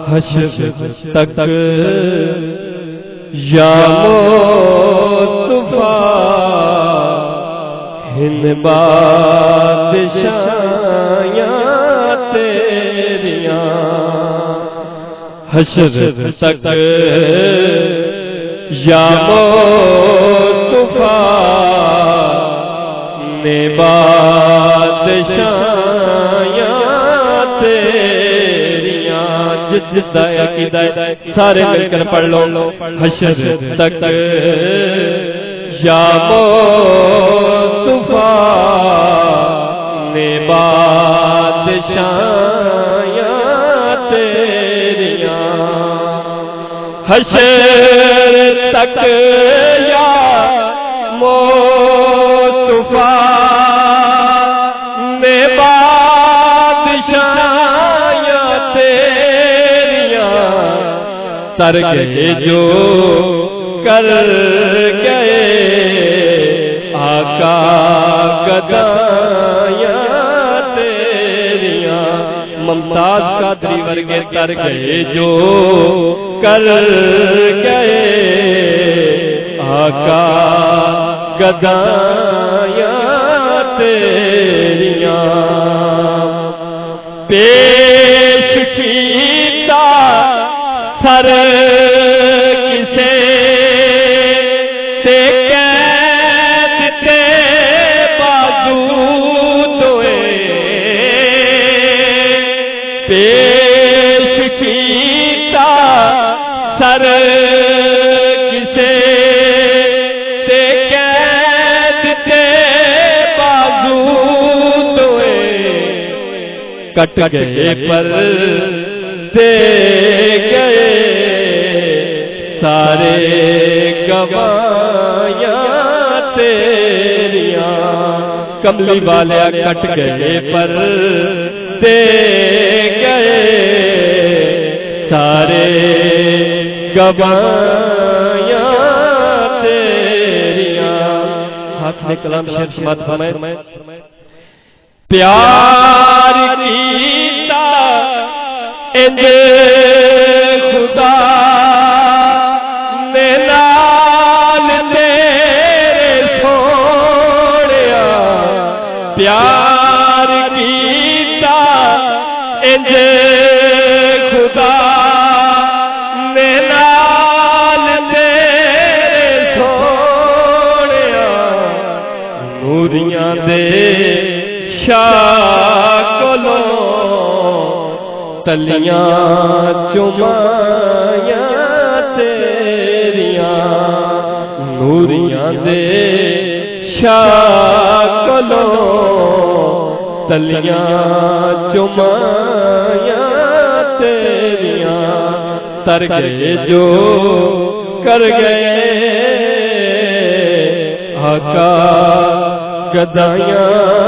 حشر تک یا مصطفیٰ ہند بادشاہیاں تیریاں حشر تک یا مصطفیٰ نے بادشاہیاں تیریاں جدہ عقیدہ سارے مل کر پڑھ لو حشر تک یا مصطفیٰ نے بادشاہیاں تیریاں حشر تک یا مصطفیٰ نے بادشاہیاں تیریاں تر گئے جو کر گئے آقا گدایاں تیریاں ممتاز قادری ورگے تر گئے جو کر گئے آقا گدایاں تیریاں پیش کیتا سر کسے سے قید تے بازو دوئے پیش کیتا سر کسے سے قید تے بازو دوئے کٹ گئے پر دے گئے سارے گوایاں تیریاں کملی والے کٹ گئے پر دے گئے سارے گوایاں تیریاں ہاتھ نے کلام شیر سمات فرمائے پیار کیتا انج خدا نے نال تیرے سونیا پیار کیتا انج خدا نے نال تیرے سونیا نوریاں دے شاہ کولوں تلیاں چمائیاں تیریاں نوریاں دے شاہ کولوں تلیاں چمائیاں تیریاں تر گئے جو کر گئے آقا گدایاں